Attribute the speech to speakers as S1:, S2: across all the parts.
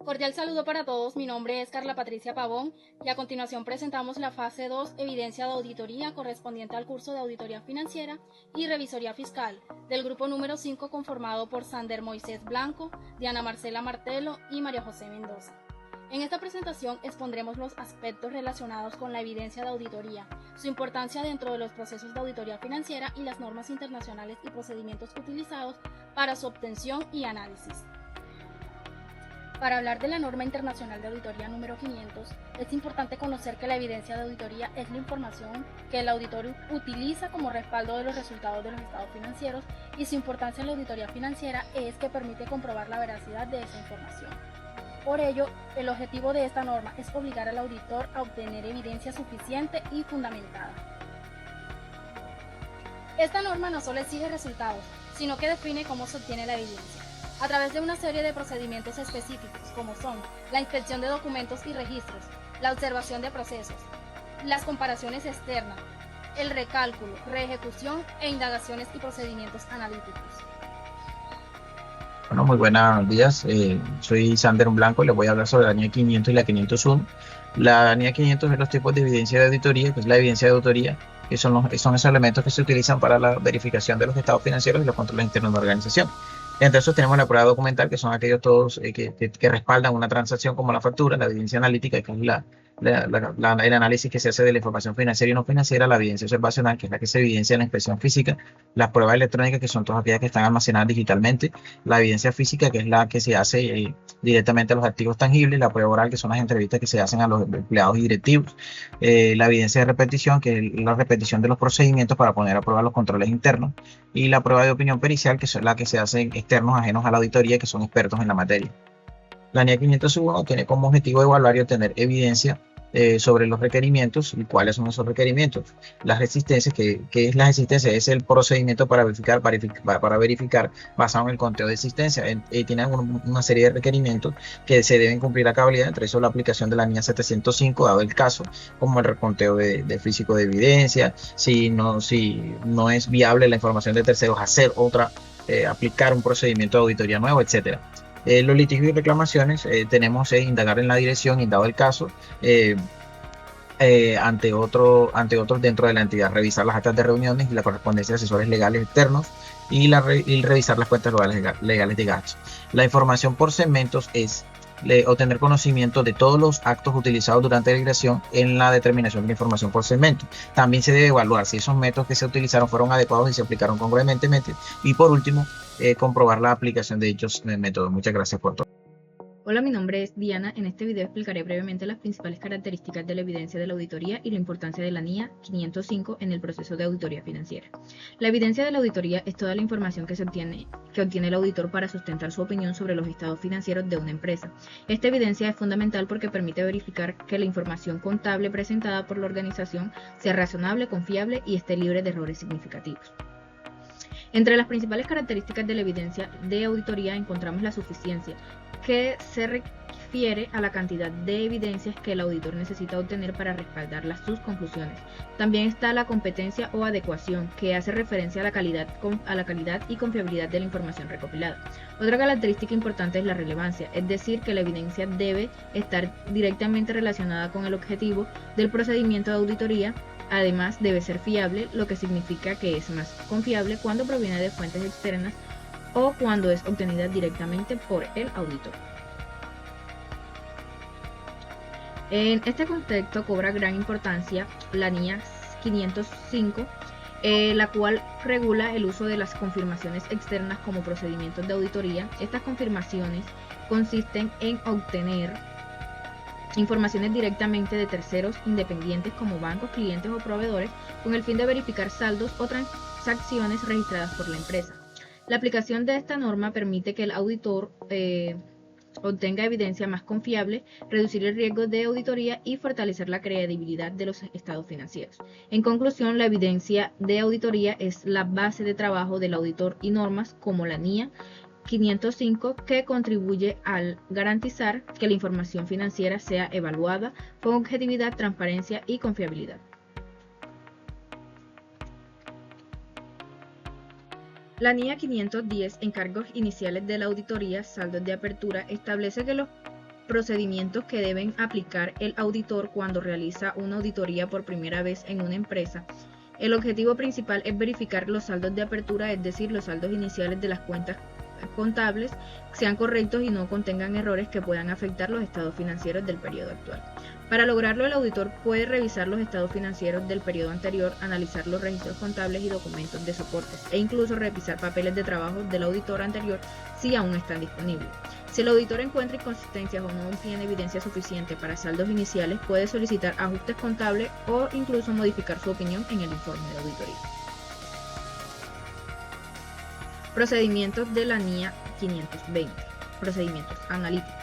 S1: Cordial saludo para todos, mi nombre es Carla Patricia Pavón y a continuación presentamos la fase 2, evidencia de auditoría correspondiente al curso de auditoría financiera y revisoría fiscal del grupo número 5 conformado por Sander Moisés Blanco, Diana Marcela Martelo y María José Mendoza. En esta presentación expondremos los aspectos relacionados con la evidencia de auditoría, su importancia dentro de los procesos de auditoría financiera y las normas internacionales y procedimientos utilizados para su obtención y análisis. Para hablar de la norma internacional de auditoría número 500, es importante conocer que la evidencia de auditoría es la información que el auditor utiliza como respaldo de los resultados de los estados financieros y su importancia en la auditoría financiera es que permite comprobar la veracidad de esa información. Por ello, el objetivo de esta norma es obligar al auditor a obtener evidencia suficiente y fundamentada. Esta norma no solo exige resultados, sino que define cómo se obtiene la evidencia, a través de una serie de procedimientos específicos, como son la inspección de documentos y registros, la observación de procesos, las comparaciones externas, el recálculo, reejecución e indagaciones y procedimientos analíticos.
S2: Bueno, muy buenos días. Soy Sander Blanco y les voy a hablar sobre la NIA 500 y la 501. La NIA 500 es los tipos de evidencia de auditoría, que es la evidencia de auditoría, que son esos elementos que se utilizan para la verificación de los estados financieros y los controles internos de la organización. Entre esos tenemos la prueba documental, que son aquellos todos que respaldan una transacción como la factura, la evidencia analítica, que es el análisis que se hace de la información financiera y no financiera, la evidencia observacional, que es la que se evidencia en la inspección física, las pruebas electrónicas, que son todas aquellas que están almacenadas digitalmente, la evidencia física, que es la que se hace directamente a los activos tangibles, la prueba oral, que son las entrevistas que se hacen a los empleados y directivos, la evidencia de repetición, que es la repetición de los procedimientos para poner a prueba los controles internos, y la prueba de opinión pericial, que es la que se hace externos ajenos a la auditoría, que son expertos en la materia. La NIA 501 tiene como objetivo evaluar y obtener evidencia sobre los requerimientos y cuáles son esos requerimientos. Las resistencias, ¿qué es la resistencia? Es el procedimiento para verificar basado en el conteo de existencia. Tiene una serie de requerimientos que se deben cumplir a cabalidad, entre eso la aplicación de la NIA 705, dado el caso, como el reconteo de físico de evidencia, si no es viable la información de terceros, aplicar un procedimiento de auditoría nuevo, etcétera. Los litigios y reclamaciones tenemos indagar en la dirección y dado el caso ante otros dentro de la entidad, revisar las actas de reuniones y la correspondencia de asesores legales externos y revisar las cuentas legales de gastos. La información por segmentos es obtener conocimiento de todos los actos utilizados durante la migración en la determinación de la información por segmento. También se debe evaluar si esos métodos que se utilizaron fueron adecuados y se aplicaron congruentemente. Y por último, comprobar la aplicación de dichos métodos. Muchas gracias por todo.
S3: Hola, mi nombre es Diana. En este video explicaré brevemente las principales características de la evidencia de la auditoría y la importancia de la NIA 505 en el proceso de auditoría financiera. La evidencia de la auditoría es toda la información que obtiene el auditor para sustentar su opinión sobre los estados financieros de una empresa. Esta evidencia es fundamental porque permite verificar que la información contable presentada por la organización sea razonable, confiable y esté libre de errores significativos. Entre las principales características de la evidencia de auditoría encontramos la suficiencia, que se refiere a la cantidad de evidencias que el auditor necesita obtener para respaldar sus conclusiones. También está la competencia o adecuación, que hace referencia a la calidad y confiabilidad de la información recopilada. Otra característica importante es la relevancia, es decir, que la evidencia debe estar directamente relacionada con el objetivo del procedimiento de auditoría. Además, debe ser fiable, lo que significa que es más confiable cuando proviene de fuentes externas o cuando es obtenida directamente por el auditor. En este contexto cobra gran importancia la NIA 505, la cual regula el uso de las confirmaciones externas como procedimientos de auditoría. Estas confirmaciones consisten en obtener informaciones directamente de terceros independientes como bancos, clientes o proveedores con el fin de verificar saldos o transacciones registradas por la empresa. La aplicación de esta norma permite que el auditor obtenga evidencia más confiable, reducir el riesgo de auditoría y fortalecer la credibilidad de los estados financieros. En conclusión, la evidencia de auditoría es la base de trabajo del auditor y normas como la NIA 505 que contribuye al garantizar que la información financiera sea evaluada con objetividad, transparencia y confiabilidad. La NIA 510, encargos iniciales de la auditoría, saldos de apertura, establece que los procedimientos que deben aplicar el auditor cuando realiza una auditoría por primera vez en una empresa. El objetivo principal es verificar los saldos de apertura, es decir, los saldos iniciales de las cuentas contables sean correctos y no contengan errores que puedan afectar los estados financieros del periodo actual. Para lograrlo, el auditor puede revisar los estados financieros del periodo anterior, analizar los registros contables y documentos de soportes e incluso revisar papeles de trabajo del auditor anterior si aún están disponibles. Si el auditor encuentra inconsistencias o no tiene evidencia suficiente para saldos iniciales, puede solicitar ajustes contables o incluso modificar su opinión en el informe de auditoría. Procedimientos de la NIA 520. Procedimientos analíticos.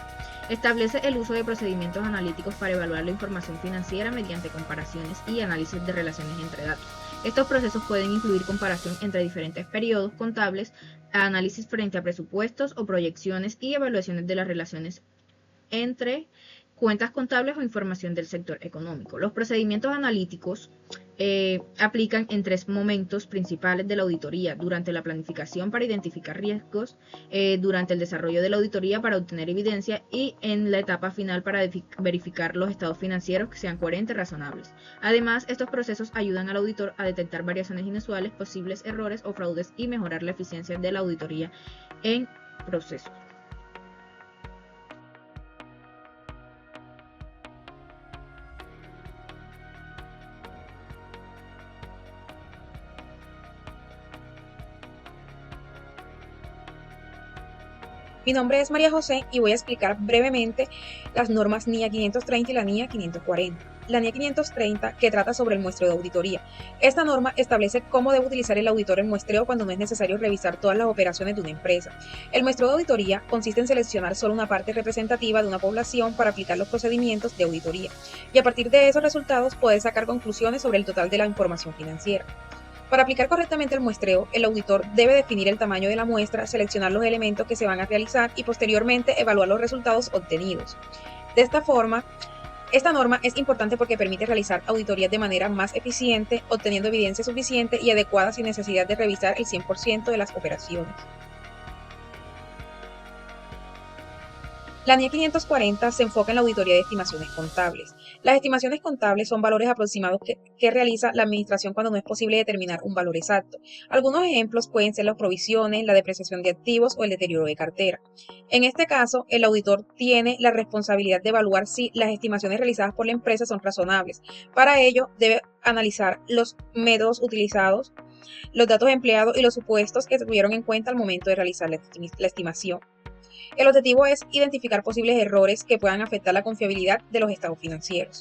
S3: Establece el uso de procedimientos analíticos para evaluar la información financiera mediante comparaciones y análisis de relaciones entre datos. Estos procesos pueden incluir comparación entre diferentes periodos contables, análisis frente a presupuestos o proyecciones y evaluaciones de las relaciones entre cuentas contables o información del sector económico. Los procedimientos analíticos aplican en tres momentos principales de la auditoría: durante la planificación para identificar riesgos, durante el desarrollo de la auditoría para obtener evidencia y en la etapa final para verificar los estados financieros que sean coherentes y razonables. Además, estos procesos ayudan al auditor a detectar variaciones inusuales, posibles errores o fraudes y mejorar la eficiencia de la auditoría en procesos.
S4: Mi nombre es María José y voy a explicar brevemente las normas NIA 530 y la NIA 540. La NIA 530, que trata sobre el muestreo de auditoría. Esta norma establece cómo debe utilizar el auditor el muestreo cuando no es necesario revisar todas las operaciones de una empresa. El muestreo de auditoría consiste en seleccionar solo una parte representativa de una población para aplicar los procedimientos de auditoría, y a partir de esos resultados poder sacar conclusiones sobre el total de la información financiera. Para aplicar correctamente el muestreo, el auditor debe definir el tamaño de la muestra, seleccionar los elementos que se van a realizar y posteriormente evaluar los resultados obtenidos. De esta forma, esta norma es importante porque permite realizar auditorías de manera más eficiente, obteniendo evidencia suficiente y adecuada sin necesidad de revisar el 100% de las operaciones. La NIA 540 se enfoca en la auditoría de estimaciones contables. Las estimaciones contables son valores aproximados que realiza la administración cuando no es posible determinar un valor exacto. Algunos ejemplos pueden ser las provisiones, la depreciación de activos o el deterioro de cartera. En este caso, el auditor tiene la responsabilidad de evaluar si las estimaciones realizadas por la empresa son razonables. Para ello, debe analizar los métodos utilizados, los datos empleados y los supuestos que se tuvieron en cuenta al momento de realizar la estimación. El objetivo es identificar posibles errores que puedan afectar la confiabilidad de los estados financieros.